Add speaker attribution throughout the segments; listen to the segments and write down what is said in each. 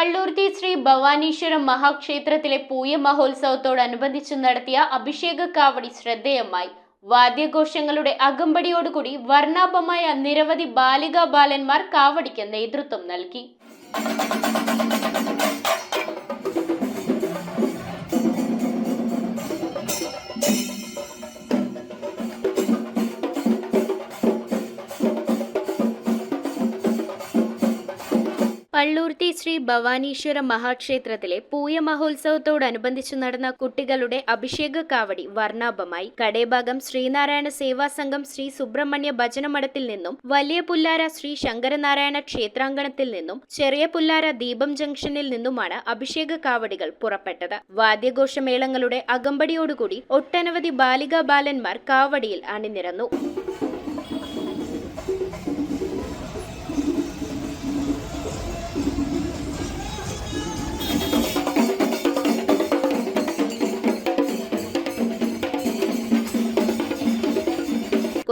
Speaker 1: പള്ളൂർത്തി ശ്രീ ഭവാനീശ്വര മഹാക്ഷേത്രത്തിലെ പൂയ മഹോത്സവത്തോടനുബന്ധിച്ച് നടത്തിയ അഭിഷേക കാവടി ശ്രദ്ധേയമായി. വാദ്യഘോഷങ്ങളുടെ അകമ്പടിയോടുകൂടി വർണ്ണാഭമായ നിരവധി ബാലികാ ബാലന്മാർ കാവടിക്ക് നേതൃത്വം നൽകി. പള്ളൂർത്തി ശ്രീ ഭവാനീശ്വര മഹാക്ഷേത്രത്തിലെ പൂയ മഹോത്സവത്തോടനുബന്ധിച്ച് നടന്ന കുട്ടികളുടെ അഭിഷേക കാവടി വർണ്ണാഭമായി. കടേഭാഗം ശ്രീനാരായണ സേവാ സംഘം ശ്രീ സുബ്രഹ്മണ്യ ഭജനമഠത്തിൽ നിന്നും, വലിയ പുല്ലാര ശ്രീ ശങ്കരനാരായണ ക്ഷേത്രാങ്കണത്തിൽ നിന്നും, ചെറിയ പുല്ലാര ദീപം ജംഗ്ഷനിൽ നിന്നുമാണ് അഭിഷേക കാവടികൾ പുറപ്പെട്ടത്. വാദ്യഘോഷമേളങ്ങളുടെ അകമ്പടിയോടുകൂടി ഒട്ടനവധി ബാലികാ ബാലന്മാർ കാവടിയിൽ അണിനിരന്നു.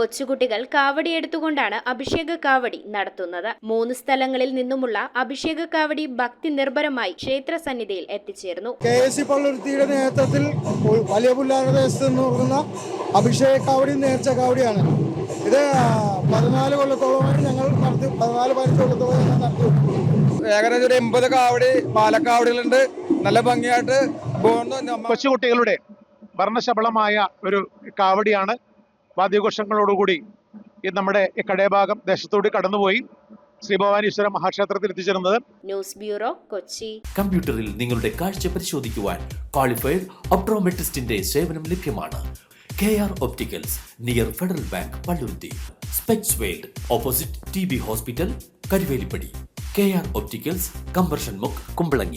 Speaker 1: കൊച്ചുകുട്ടികൾ കാവടി എടുത്തുകൊണ്ടാണ് അഭിഷേക കാവടി നടത്തുന്നത്. 3 സ്ഥലങ്ങളിൽ നിന്നുമുള്ള അഭിഷേക കാവടി ഭക്തി നിർഭരമായി ക്ഷേത്ര സന്നിധിയിൽ എത്തിച്ചേർന്നു.
Speaker 2: KSC പള്ളുരുത്തിയുടെ നേതൃത്വത്തിൽ വലിയ പുല്ലാരദേശത്ത് നിന്നുള്ള അഭിഷേക കാവടി നേർച്ച കാവടിയാണ്. ഇത് 14 കൊല്ലത്തോളമായി ഞങ്ങൾ നടത്തി, 14-15 കൊല്ലത്തോളം നടത്തി. ഏകദേശം ഒരു 80 കാവടി പാലക്കാവടികളുണ്ട്. നല്ല ഭംഗിയായിട്ട്
Speaker 3: കൊച്ചുകുട്ടികളുടെ വർണ്ണശബളമായ ഒരു കാവടിയാണ്. വാദ്യഘോഷങ്ങളോടുകൂടി നമ്മുടെ കടേഭാഗം ദേശത്തോട് കടന്നുപോയി ശ്രീ ഭവാനീശ്വര മഹാക്ഷേത്രത്തിൽ എത്തിച്ചേർന്നത്.
Speaker 1: News bureau, Kochi.
Speaker 4: കമ്പ്യൂട്ടറിൽ നിങ്ങളുടെ കാഴ്ച പരിശോധിക്കുവാൻ ക്വാളിഫൈഡ് ഒപ്ട്രോമെട്രിസ്റ്റിന്റെ സേവനം ലഭ്യമാണ്. KR opticals, near federal bank, Palluruthy. Specs world, opposite TB hospital, Karuvelippady. KR opticals, combustion മുക്ക്, കുമ്പളങ്ങി.